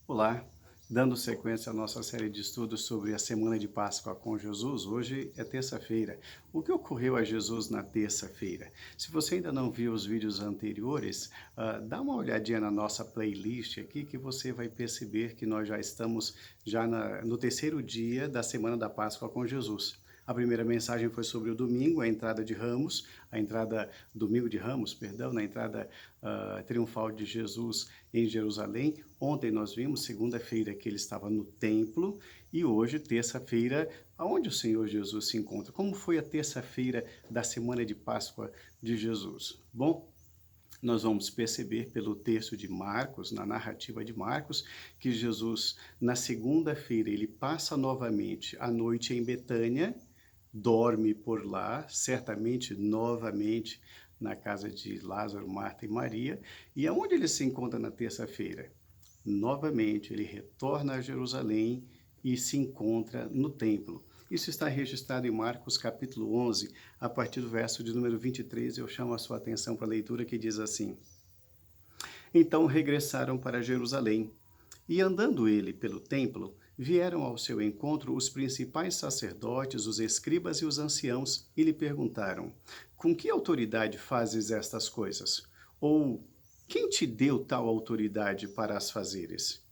Olá, dando sequência à nossa série de estudos sobre a Semana de Páscoa com Jesus, hoje é terça-feira. O que ocorreu a Jesus na terça-feira? Se você ainda não viu os vídeos anteriores, dá uma olhadinha na nossa playlist aqui que você vai perceber que nós já estamos no terceiro dia da Semana da Páscoa com Jesus. A primeira mensagem foi sobre o domingo, a entrada de Ramos, domingo de Ramos, perdão, na entrada triunfal de Jesus em Jerusalém. Ontem nós vimos, segunda-feira, que ele estava no templo e hoje, terça-feira, aonde o Senhor Jesus se encontra. Como foi a terça-feira da semana de Páscoa de Jesus? Bom, nós vamos perceber pelo texto de Marcos, na narrativa de Marcos, que Jesus, na segunda-feira, ele passa novamente a noite em Betânia, dorme por lá, certamente novamente na casa de Lázaro, Marta e Maria. E aonde ele se encontra na terça-feira? Novamente, ele retorna a Jerusalém e se encontra no templo. Isso está registrado em Marcos capítulo 11, a partir do verso de número 23, eu chamo a sua atenção para a leitura que diz assim: Então regressaram para Jerusalém, e andando ele pelo templo, vieram ao seu encontro os principais sacerdotes, os escribas e os anciãos, e lhe perguntaram: Com que autoridade fazes estas coisas? Ou quem te deu tal autoridade para as fazeres?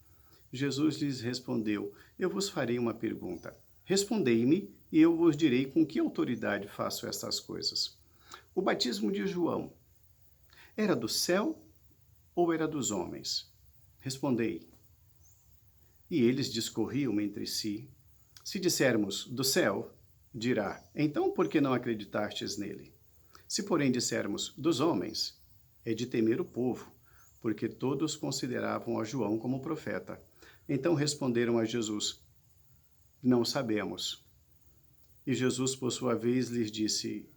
Jesus lhes respondeu: Eu vos farei uma pergunta. Respondei-me, e eu vos direi com que autoridade faço estas coisas. O batismo de João era do céu ou era dos homens? Respondei. E eles discorriam entre si. Se dissermos do céu, dirá: Então por que não acreditastes nele? Se porém dissermos dos homens, é de temer o povo, porque todos consideravam a João como profeta. Então responderam a Jesus: Não sabemos. E Jesus, por sua vez, lhes disse: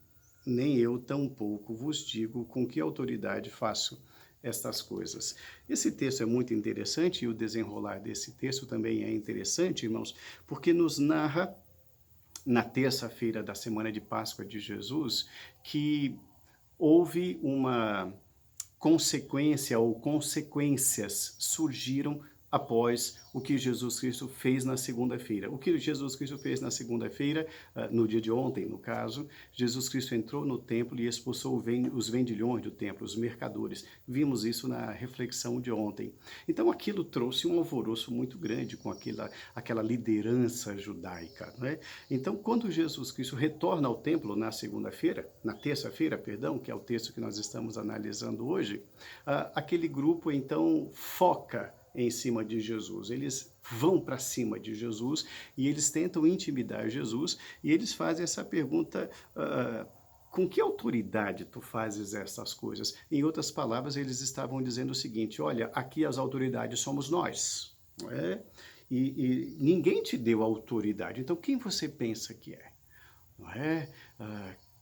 Nem eu tampouco vos digo com que autoridade faço estas coisas. Esse texto é muito interessante e o desenrolar desse texto também é interessante, irmãos, porque nos narra, na terça-feira da semana de Páscoa de Jesus, que houve uma consequência ou consequências surgiram após o que Jesus Cristo fez na segunda-feira. O que Jesus Cristo fez na segunda-feira, no dia de ontem, no caso, Jesus Cristo entrou no templo e expulsou os vendilhões do templo, os mercadores. Vimos isso na reflexão de ontem. Então aquilo trouxe um alvoroço muito grande com aquela liderança judaica, né? Então, quando Jesus Cristo retorna ao templo na segunda-feira, na terça-feira, perdão, que é o texto que nós estamos analisando hoje, aquele grupo então foca em cima de Jesus. Eles vão para cima de Jesus e eles tentam intimidar Jesus e eles fazem essa pergunta: com que autoridade tu fazes essas coisas? Em outras palavras, eles estavam dizendo o seguinte: olha, aqui as autoridades somos nós, não é? E ninguém te deu autoridade, então quem você pensa que é? Não é?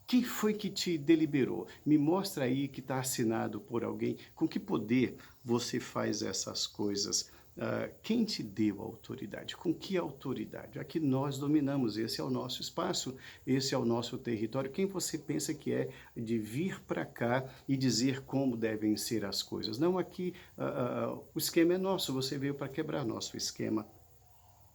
Quem foi que te deliberou? Me mostra aí que está assinado por alguém. Com que poder você faz essas coisas? Quem te deu a autoridade? Com que autoridade? Aqui nós dominamos, esse é o nosso espaço, esse é o nosso território. Quem você pensa que é de vir para cá e dizer como devem ser as coisas? Não, aqui o esquema é nosso, você veio para quebrar nosso esquema.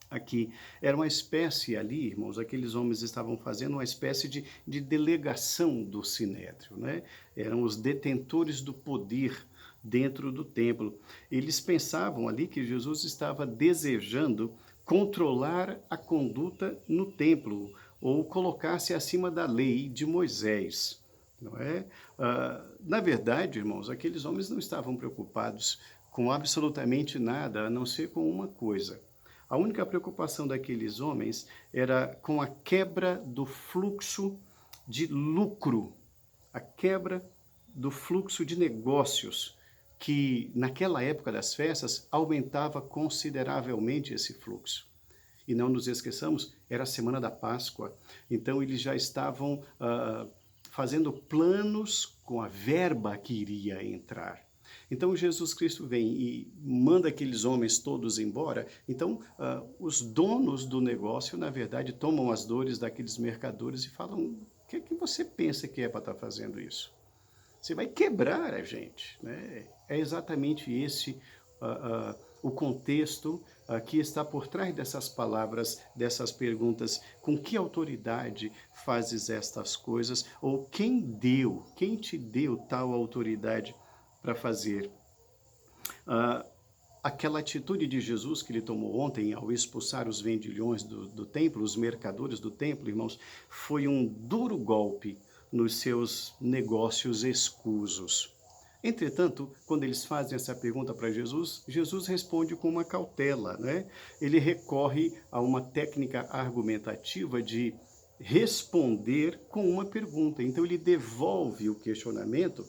Aqui era uma espécie ali, irmãos, aqueles homens estavam fazendo uma espécie de delegação do Sinédrio, né? Eram os detentores do poder dentro do templo. Eles pensavam ali que Jesus estava desejando controlar a conduta no templo, ou colocar-se acima da lei de Moisés. Não é? Na verdade, irmãos, aqueles homens não estavam preocupados com absolutamente nada, a não ser com uma coisa. A única preocupação daqueles homens era com a quebra do fluxo de lucro, a quebra do fluxo de negócios, que naquela época das festas aumentava consideravelmente esse fluxo. E não nos esqueçamos, era a semana da Páscoa, então eles já estavam fazendo planos com a verba que iria entrar. Então Jesus Cristo vem e manda aqueles homens todos embora. Então os donos do negócio, na verdade, tomam as dores daqueles mercadores e falam: o que é que você pensa que é para estar fazendo isso? Você vai quebrar a gente, né? É exatamente esse o contexto que está por trás dessas palavras, dessas perguntas. Com que autoridade fazes estas coisas? Ou quem te deu tal autoridade para fazer? Aquela atitude de Jesus que ele tomou ontem ao expulsar os vendilhões do templo, os mercadores do templo, irmãos, foi um duro golpe nos seus negócios escusos. Entretanto, quando eles fazem essa pergunta para Jesus, Jesus responde com uma cautela, né? Ele recorre a uma técnica argumentativa de responder com uma pergunta. Então, ele devolve o questionamento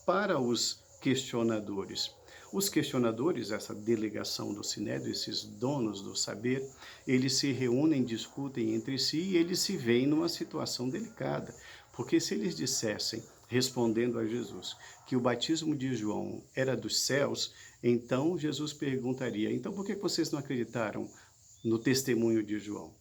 para os questionadores. Os questionadores, essa delegação do Sinédrio, esses donos do saber, eles se reúnem, discutem entre si e eles se veem numa situação delicada. Porque se eles dissessem, respondendo a Jesus, que o batismo de João era dos céus, então Jesus perguntaria, então por que vocês não acreditaram no testemunho de João?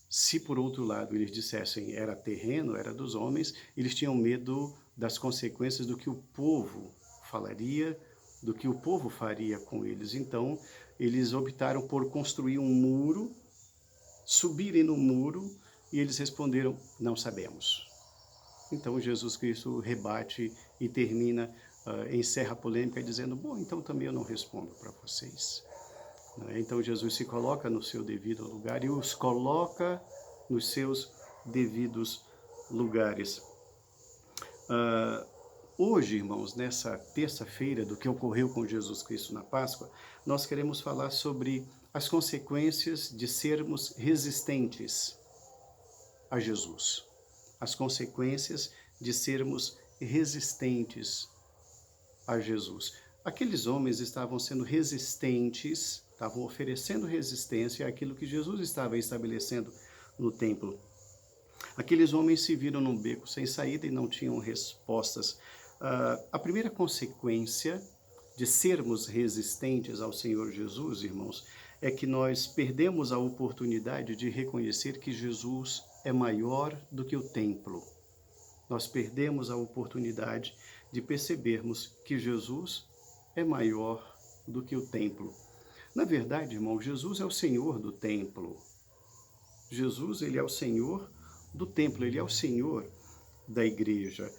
Se por outro lado eles dissessem era terreno, era dos homens, eles tinham medo das consequências do que o povo falaria, do que o povo faria com eles. Então, eles optaram por construir um muro, subirem no muro, e eles responderam, não sabemos. Então, Jesus Cristo rebate e termina, encerra a polêmica dizendo, bom, então também eu não respondo para vocês. Então, Jesus se coloca no seu devido lugar e os coloca nos seus devidos lugares. Hoje, irmãos, nessa terça-feira do que ocorreu com Jesus Cristo na Páscoa, nós queremos falar sobre as consequências de sermos resistentes a Jesus. As consequências de sermos resistentes a Jesus. Aqueles homens estavam sendo resistentes, estavam oferecendo resistência àquilo que Jesus estava estabelecendo no templo. Aqueles homens se viram num beco sem saída e não tinham respostas. A primeira consequência de sermos resistentes ao Senhor Jesus, irmãos, é que nós perdemos a oportunidade de reconhecer que Jesus é maior do que o templo. Nós perdemos a oportunidade de percebermos que Jesus é maior do que o templo. Na verdade, irmão, Jesus é o Senhor do templo. Jesus, ele é o Senhor do templo, ele é o Senhor da igreja.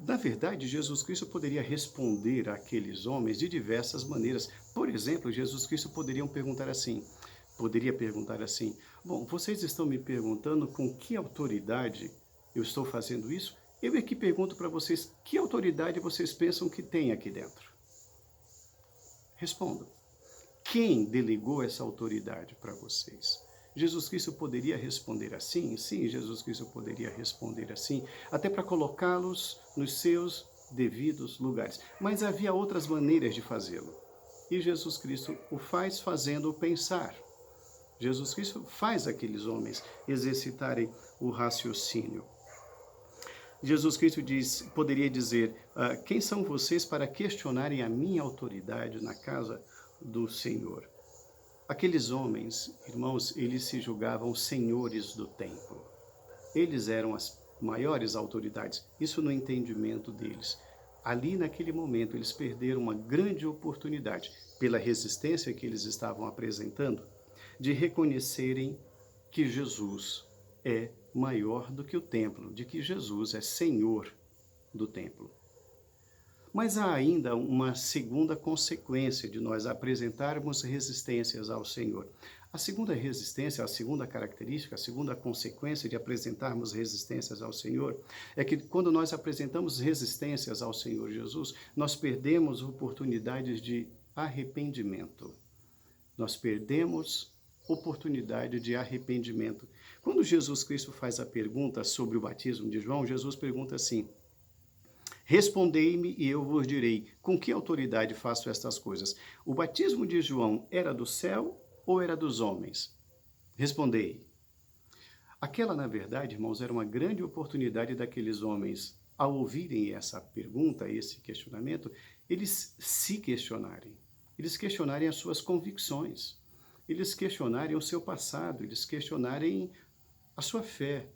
Na verdade, Jesus Cristo poderia responder àqueles homens de diversas maneiras. Por exemplo, Jesus Cristo poderia perguntar assim, bom, vocês estão me perguntando com que autoridade eu estou fazendo isso? Eu aqui pergunto para vocês, que autoridade vocês pensam que tem aqui dentro? Respondam. Quem delegou essa autoridade para vocês? Jesus Cristo poderia responder assim? Sim, Jesus Cristo poderia responder assim, até para colocá-los nos seus devidos lugares. Mas havia outras maneiras de fazê-lo. E Jesus Cristo o faz fazendo-o pensar. Jesus Cristo faz aqueles homens exercitarem o raciocínio. Jesus Cristo poderia dizer, quem são vocês para questionarem a minha autoridade na casa do Senhor? Aqueles homens, irmãos, eles se julgavam senhores do templo. Eles eram as maiores autoridades, isso no entendimento deles. Ali, naquele momento, eles perderam uma grande oportunidade, pela resistência que eles estavam apresentando, de reconhecerem que Jesus é maior do que o templo, de que Jesus é Senhor do templo. Mas há ainda uma segunda consequência de nós apresentarmos resistências ao Senhor. A segunda resistência, a segunda característica, a segunda consequência de apresentarmos resistências ao Senhor é que quando nós apresentamos resistências ao Senhor Jesus, nós perdemos oportunidades de arrependimento. Nós perdemos oportunidade de arrependimento. Quando Jesus Cristo faz a pergunta sobre o batismo de João, Jesus pergunta assim, respondei-me e eu vos direi, com que autoridade faço estas coisas? O batismo de João era do céu ou era dos homens? Respondei. Aquela, na verdade, irmãos, era uma grande oportunidade daqueles homens, ao ouvirem essa pergunta, esse questionamento, eles se questionarem. Eles questionarem as suas convicções. Eles questionarem o seu passado. Eles questionarem a sua fé.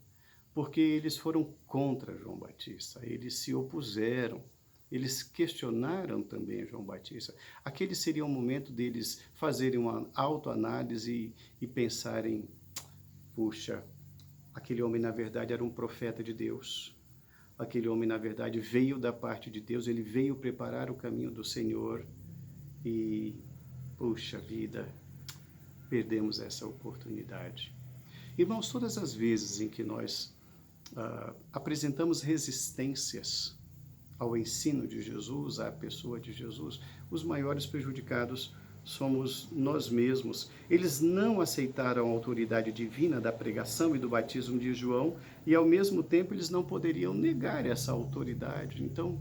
Porque eles foram contra João Batista, eles se opuseram Eles questionaram também João Batista. Aquele seria o momento deles fazerem uma autoanálise e pensarem, puxa, aquele homem na verdade era um profeta de Deus. Aquele homem na verdade veio da parte de Deus, ele veio preparar o caminho do Senhor e, puxa vida, perdemos essa oportunidade. Irmãos, todas as vezes em que nós apresentamos resistências ao ensino de Jesus, à pessoa de Jesus, os maiores prejudicados somos nós mesmos. Eles não aceitaram a autoridade divina da pregação e do batismo de João e, ao mesmo tempo, eles não poderiam negar essa autoridade. Então,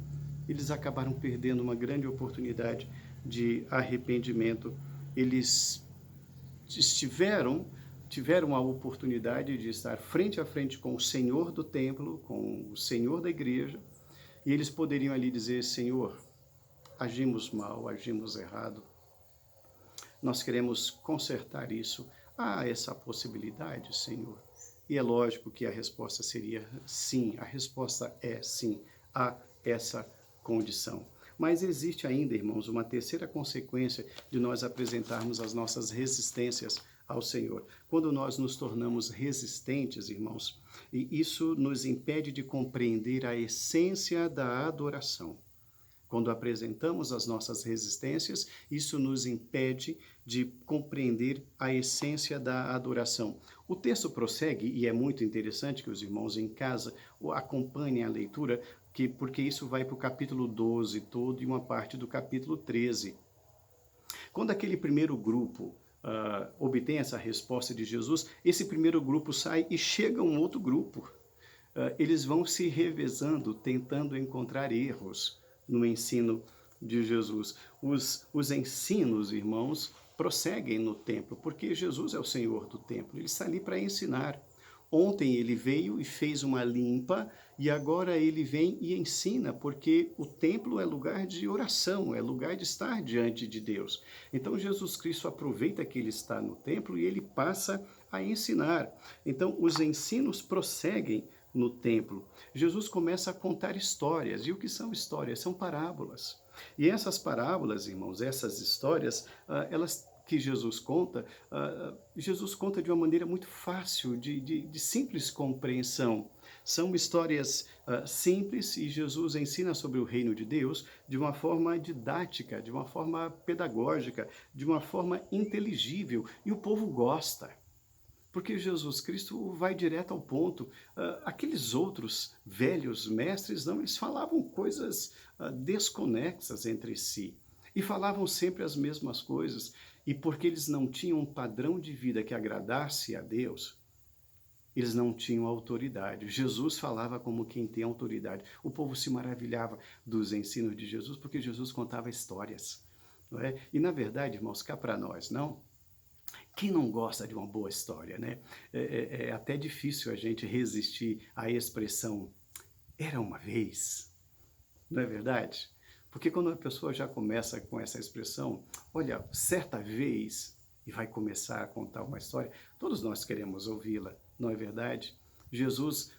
eles acabaram perdendo uma grande oportunidade de arrependimento. Eles tiveram a oportunidade de estar frente a frente com o Senhor do templo, com o Senhor da igreja, e eles poderiam ali dizer, Senhor, agimos mal, agimos errado, nós queremos consertar isso. Há essa possibilidade, Senhor? E é lógico que a resposta seria sim, a resposta é sim, há essa condição. Mas existe ainda, irmãos, uma terceira consequência de nós apresentarmos as nossas resistências ao Senhor. Quando nós nos tornamos resistentes, irmãos, e isso nos impede de compreender a essência da adoração. Quando apresentamos as nossas resistências, isso nos impede de compreender a essência da adoração. O texto prossegue, e é muito interessante que os irmãos em casa acompanhem a leitura, porque isso vai para o capítulo 12 todo e uma parte do capítulo 13. Quando aquele primeiro grupo obtém essa resposta de Jesus, esse primeiro grupo sai e chega um outro grupo. Eles vão se revezando, tentando encontrar erros no ensino de Jesus. Os ensinos, irmãos, prosseguem no templo, porque Jesus é o Senhor do templo, ele está ali para ensinar. Ontem ele veio e fez uma limpa, e agora ele vem e ensina, porque o templo é lugar de oração, é lugar de estar diante de Deus. Então Jesus Cristo aproveita que ele está no templo e ele passa a ensinar. Então os ensinos prosseguem no templo. Jesus começa a contar histórias. E o que são histórias? São parábolas. E essas parábolas, irmãos, essas histórias, elas que Jesus conta de uma maneira muito fácil, de simples compreensão. São histórias simples e Jesus ensina sobre o reino de Deus de uma forma didática, de uma forma pedagógica, de uma forma inteligível. E o povo gosta. Porque Jesus Cristo vai direto ao ponto. Aqueles outros velhos mestres, não, eles falavam coisas desconexas entre si. E falavam sempre as mesmas coisas. E porque eles não tinham um padrão de vida que agradasse a Deus, eles não tinham autoridade. Jesus falava como quem tem autoridade. O povo se maravilhava dos ensinos de Jesus, porque Jesus contava histórias. Não é? E na verdade, irmãos, cá para nós, não? Quem não gosta de uma boa história, né? É até difícil a gente resistir à expressão era uma vez, não é verdade? Porque quando a pessoa já começa com essa expressão, olha, certa vez, e vai começar a contar uma história, todos nós queremos ouvi-la, não é verdade? Jesus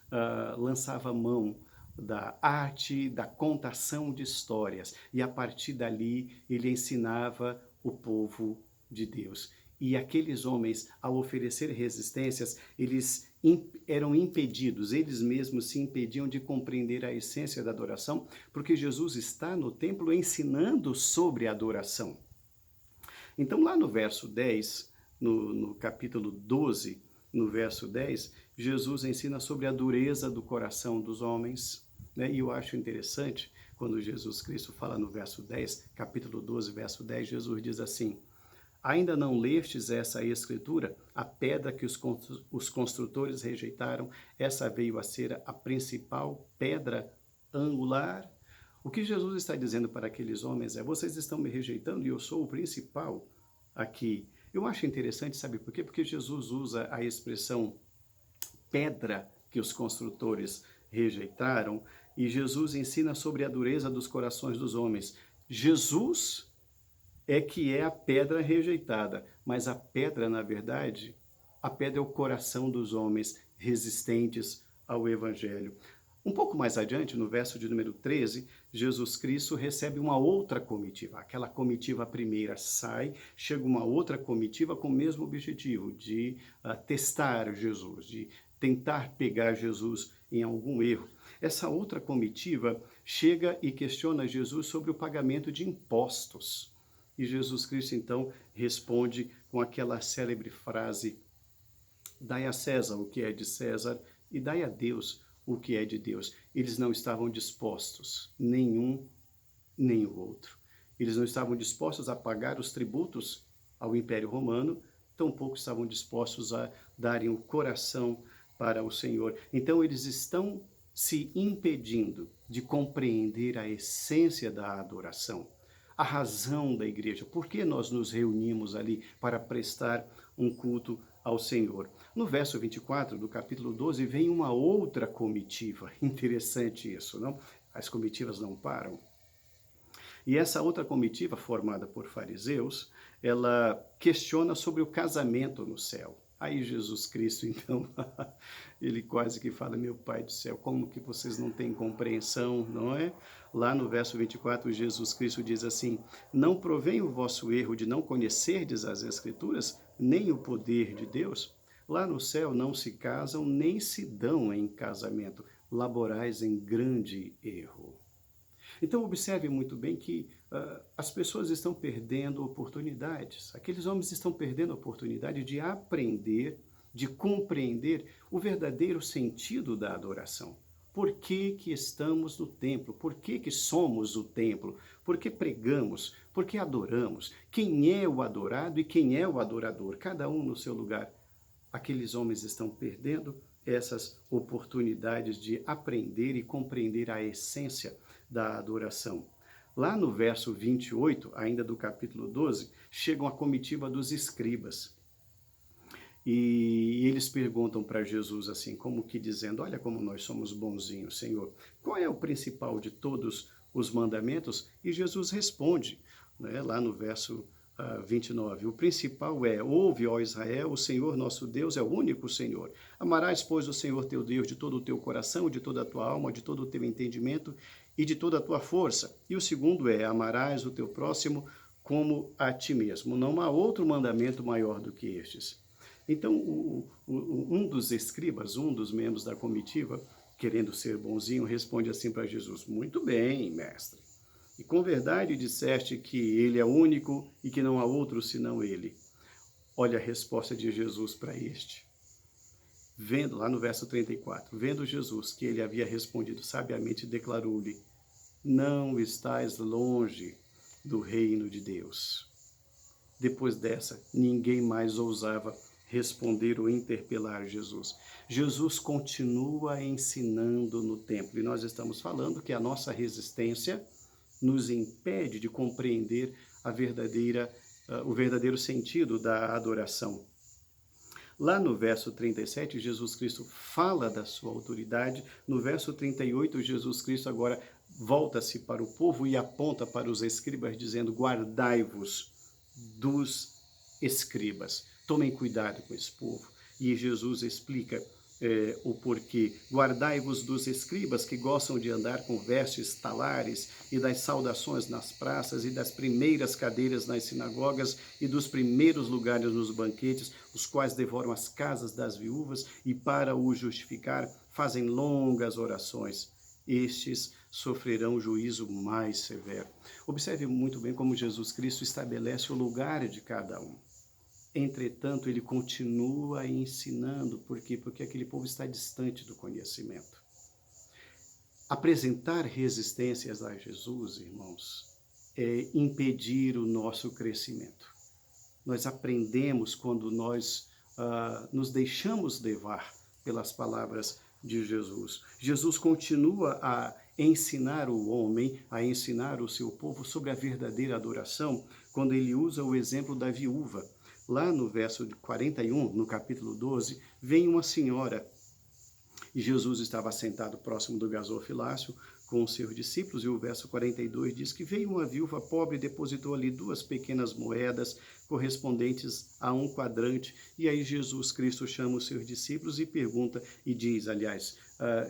lançava mão da arte, da contação de histórias, e a partir dali ele ensinava o povo de Deus. E aqueles homens, ao oferecer resistências, eles eram impedidos, eles mesmos se impediam de compreender a essência da adoração, porque Jesus está no templo ensinando sobre a adoração. Então, lá no verso 10, no capítulo 12, no verso 10, Jesus ensina sobre a dureza do coração dos homens, né? E eu acho interessante, quando Jesus Cristo fala no verso 10, capítulo 12, verso 10, Jesus diz assim: ainda não lestes essa escritura? A pedra que os construtores rejeitaram, essa veio a ser a principal pedra angular. O que Jesus está dizendo para aqueles homens é: vocês estão me rejeitando e eu sou o principal aqui. Eu acho interessante, sabe por quê? Porque Jesus usa a expressão pedra que os construtores rejeitaram, e Jesus ensina sobre a dureza dos corações dos homens. Jesus é que é a pedra rejeitada, mas a pedra, na verdade, a pedra é o coração dos homens resistentes ao Evangelho. Um pouco mais adiante, no verso de número 13, Jesus Cristo recebe uma outra comitiva. Aquela comitiva primeira sai, chega uma outra comitiva com o mesmo objetivo, de testar Jesus, de tentar pegar Jesus em algum erro. Essa outra comitiva chega e questiona Jesus sobre o pagamento de impostos. E Jesus Cristo, então, responde com aquela célebre frase: dai a César o que é de César e dai a Deus o que é de Deus. Eles não estavam dispostos, nenhum nem o outro. Eles não estavam dispostos a pagar os tributos ao Império Romano, tampouco estavam dispostos a darem o coração para o Senhor. Então eles estão se impedindo de compreender a essência da adoração, a razão da igreja, por que nós nos reunimos ali para prestar um culto ao Senhor. No verso 24 do capítulo 12 vem uma outra comitiva. Interessante isso, não? As comitivas não param. E essa outra comitiva, formada por fariseus, ela questiona sobre o casamento no céu. Aí Jesus Cristo, então, ele quase que fala: meu Pai do céu, como que vocês não têm compreensão, não é? Lá no verso 24, Jesus Cristo diz assim: não provém o vosso erro de não conhecerdes as Escrituras, nem o poder de Deus? Lá no céu não se casam, nem se dão em casamento, laborais em grande erro. Então, observe muito bem que as pessoas estão perdendo oportunidades. Aqueles homens estão perdendo a oportunidade de aprender, de compreender o verdadeiro sentido da adoração. Por que que estamos no templo? Por que que somos o templo? Por que pregamos? Por que adoramos? Quem é o adorado e quem é o adorador? Cada um no seu lugar. Aqueles homens estão perdendo essas oportunidades de aprender e compreender a essência da adoração. Lá no verso 28, ainda do capítulo 12, chega uma comitiva dos escribas. E eles perguntam para Jesus assim, como que dizendo: olha como nós somos bonzinhos, Senhor. Qual é o principal de todos os mandamentos? E Jesus responde, né, lá no verso 29. O principal é: ouve, ó Israel, o Senhor nosso Deus é o único Senhor. Amarás, pois, o Senhor teu Deus de todo o teu coração, de toda a tua alma, de todo o teu entendimento e de toda a tua força. E o segundo é: amarás o teu próximo como a ti mesmo. Não há outro mandamento maior do que estes. Então, um dos escribas, um dos membros da comitiva, querendo ser bonzinho, responde assim para Jesus: muito bem, mestre. E com verdade disseste que ele é único e que não há outro senão ele. Olha a resposta de Jesus para este. Vendo, lá no verso 34, vendo Jesus que ele havia respondido sabiamente, declarou-lhe: não estás longe do reino de Deus. Depois dessa, ninguém mais ousava responder ou interpelar Jesus. Jesus continua ensinando no templo. E nós estamos falando que a nossa resistência nos impede de compreender o verdadeiro sentido da adoração. Lá no verso 37, Jesus Cristo fala da sua autoridade. No verso 38, Jesus Cristo agora volta-se para o povo e aponta para os escribas, dizendo: guardai-vos dos escribas. Tomem cuidado com esse povo. E Jesus explica o porquê. Guardai-vos dos escribas que gostam de andar com vestes talares e das saudações nas praças e das primeiras cadeiras nas sinagogas e dos primeiros lugares nos banquetes, os quais devoram as casas das viúvas e, para o justificar, fazem longas orações. Estes sofrerão juízo mais severo. Observe muito bem como Jesus Cristo estabelece o lugar de cada um. Entretanto, ele continua ensinando. Por quê? Porque aquele povo está distante do conhecimento. Apresentar resistências a Jesus, irmãos, é impedir o nosso crescimento. Nós aprendemos quando nós nos deixamos levar pelas palavras de Jesus. Jesus continua a ensinar o homem, a ensinar o seu povo sobre a verdadeira adoração, quando ele usa o exemplo da viúva. Lá no verso 41, no capítulo 12, vem uma senhora, e Jesus estava sentado próximo do gasofilácio com os seus discípulos, e o verso 42 diz que veio uma viúva pobre e depositou ali 2 pequenas moedas correspondentes a 1 quadrante, e aí Jesus Cristo chama os seus discípulos e pergunta, e diz, aliás,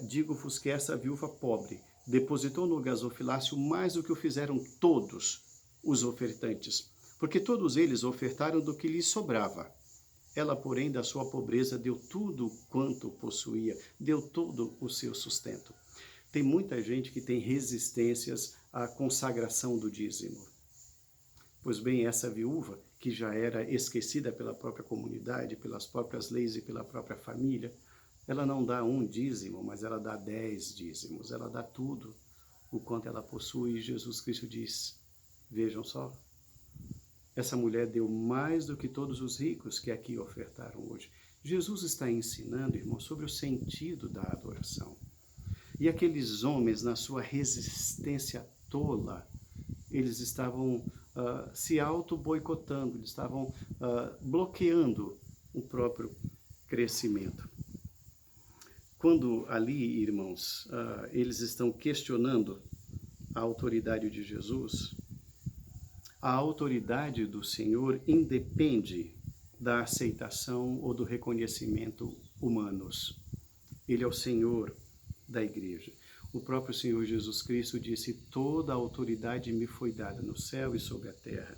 digo-vos que essa viúva pobre depositou no gasofilácio mais do que o fizeram todos os ofertantes, porque todos eles ofertaram do que lhes sobrava. Ela, porém, da sua pobreza, deu tudo quanto possuía, deu todo o seu sustento. Tem muita gente que tem resistências à consagração do dízimo. Pois bem, essa viúva, que já era esquecida pela própria comunidade, pelas próprias leis e pela própria família, ela não dá um dízimo, mas ela dá 10 dízimos, ela dá tudo o quanto ela possui. E Jesus Cristo diz, vejam só, essa mulher deu mais do que todos os ricos que aqui ofertaram hoje. Jesus está ensinando, irmão, sobre o sentido da adoração. E aqueles homens, na sua resistência tola, eles estavam se auto-boicotando, eles estavam bloqueando o próprio crescimento. Quando ali, irmãos, eles estão questionando a autoridade de Jesus, a autoridade do Senhor independe da aceitação ou do reconhecimento humanos. Ele é o Senhor da igreja. O próprio Senhor Jesus Cristo disse, toda a autoridade me foi dada no céu e sobre a terra.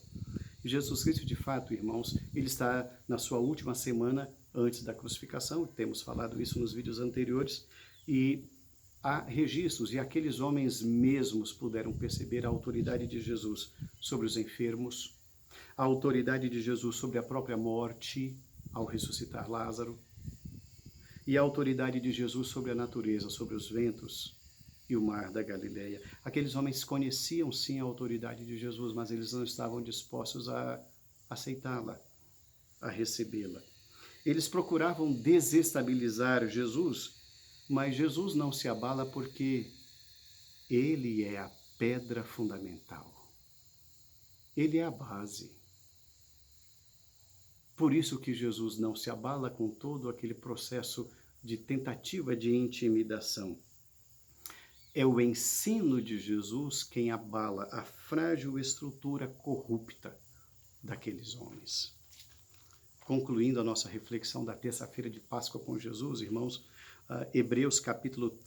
E Jesus Cristo, de fato, irmãos, ele está na sua última semana antes da crucificação, temos falado isso nos vídeos anteriores, e há registros, e aqueles homens mesmos puderam perceber a autoridade de Jesus sobre os enfermos, a autoridade de Jesus sobre a própria morte, ao ressuscitar Lázaro, e a autoridade de Jesus sobre a natureza, sobre os ventos e o mar da Galileia. Aqueles homens conheciam sim a autoridade de Jesus, mas eles não estavam dispostos a aceitá-la, a recebê-la. Eles procuravam desestabilizar Jesus, mas Jesus não se abala porque ele é a pedra fundamental. Ele é a base. Por isso que Jesus não se abala com todo aquele processo de tentativa de intimidação. É o ensino de Jesus quem abala a frágil estrutura corrupta daqueles homens. Concluindo a nossa reflexão da terça-feira de Páscoa com Jesus, irmãos, Hebreus capítulo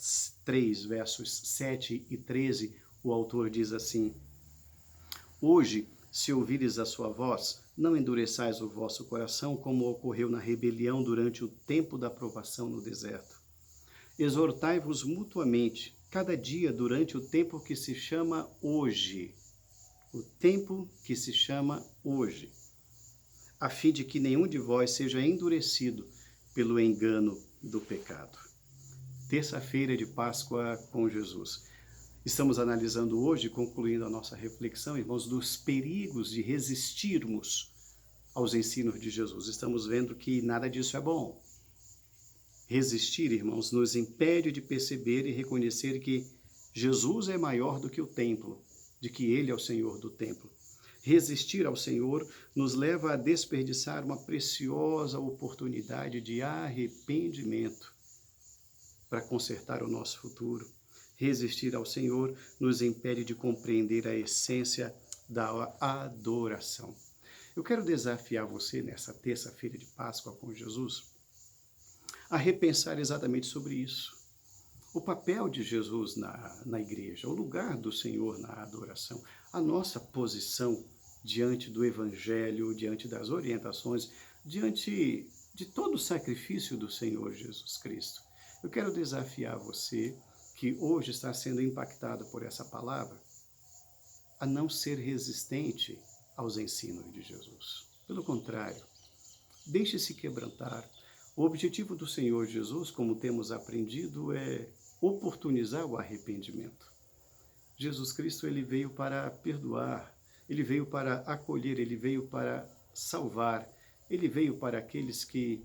3, versos 7 e 13, o autor diz assim, hoje, se ouvires a sua voz, não endureçais o vosso coração, como ocorreu na rebelião durante o tempo da provação no deserto. Exortai-vos mutuamente, cada dia durante o tempo que se chama hoje. O tempo que se chama hoje. A fim de que nenhum de vós seja endurecido pelo engano do pecado. Terça-feira de Páscoa com Jesus. Estamos analisando hoje, concluindo a nossa reflexão, irmãos, dos perigos de resistirmos aos ensinos de Jesus. Estamos vendo que nada disso é bom. Resistir, irmãos, nos impede de perceber e reconhecer que Jesus é maior do que o templo, de que Ele é o Senhor do templo. Resistir ao Senhor nos leva a desperdiçar uma preciosa oportunidade de arrependimento para consertar o nosso futuro. Resistir ao Senhor nos impede de compreender a essência da adoração. Eu quero desafiar você nessa terça-feira de Páscoa com Jesus a repensar exatamente sobre isso. O papel de Jesus na igreja, o lugar do Senhor na adoração, a nossa posição diante do Evangelho, diante das orientações, diante de todo o sacrifício do Senhor Jesus Cristo. Eu quero desafiar você que hoje está sendo impactado por essa palavra, a não ser resistente aos ensinos de Jesus. Pelo contrário, deixe-se quebrantar. O objetivo do Senhor Jesus, como temos aprendido, é oportunizar o arrependimento. Jesus Cristo, ele veio para perdoar, ele veio para acolher, ele veio para salvar, ele veio para aqueles que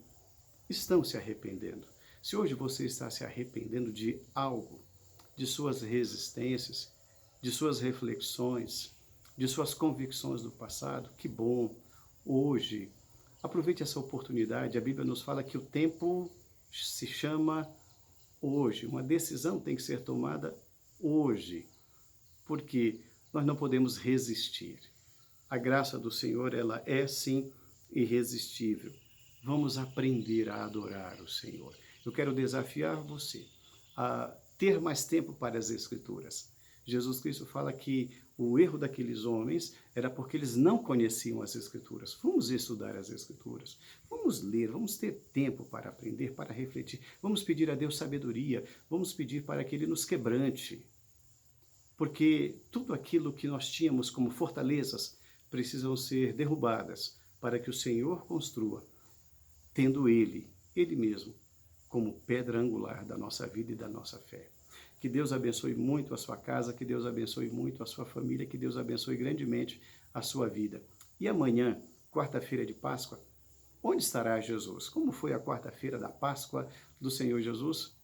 estão se arrependendo. Se hoje você está se arrependendo de algo, de suas resistências, de suas reflexões, de suas convicções do passado, que bom. Hoje, aproveite essa oportunidade. A Bíblia nos fala que o tempo se chama hoje. Uma decisão tem que ser tomada hoje, porque nós não podemos resistir. A graça do Senhor, ela é sim irresistível. Vamos aprender a adorar o Senhor. Eu quero desafiar você a ter mais tempo para as Escrituras. Jesus Cristo fala que o erro daqueles homens era porque eles não conheciam as Escrituras. Vamos estudar as Escrituras, vamos ler, vamos ter tempo para aprender, para refletir, vamos pedir a Deus sabedoria, vamos pedir para que Ele nos quebrante, porque tudo aquilo que nós tínhamos como fortalezas precisam ser derrubadas para que o Senhor construa, tendo Ele mesmo, como pedra angular da nossa vida e da nossa fé. Que Deus abençoe muito a sua casa, que Deus abençoe muito a sua família, que Deus abençoe grandemente a sua vida. E amanhã, quarta-feira de Páscoa, onde estará Jesus? Como foi a quarta-feira da Páscoa do Senhor Jesus?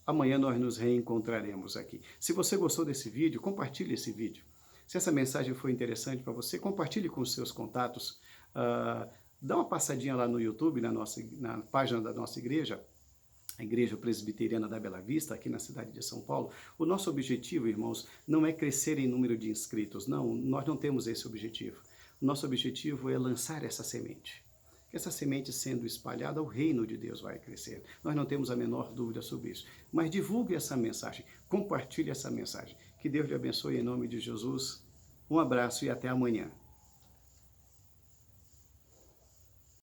Amanhã nós nos reencontraremos aqui. Se você gostou desse vídeo, compartilhe esse vídeo. Se essa mensagem foi interessante para você, compartilhe com os seus contatos. Dá uma passadinha lá no YouTube, na página da nossa igreja, a Igreja Presbiteriana da Bela Vista, aqui na cidade de São Paulo. O nosso objetivo, irmãos, não é crescer em número de inscritos. Não, nós não temos esse objetivo. O nosso objetivo é lançar essa semente. Essa semente sendo espalhada, o reino de Deus vai crescer. Nós não temos a menor dúvida sobre isso. Mas divulgue essa mensagem, compartilhe essa mensagem. Que Deus lhe abençoe em nome de Jesus. Um abraço e até amanhã.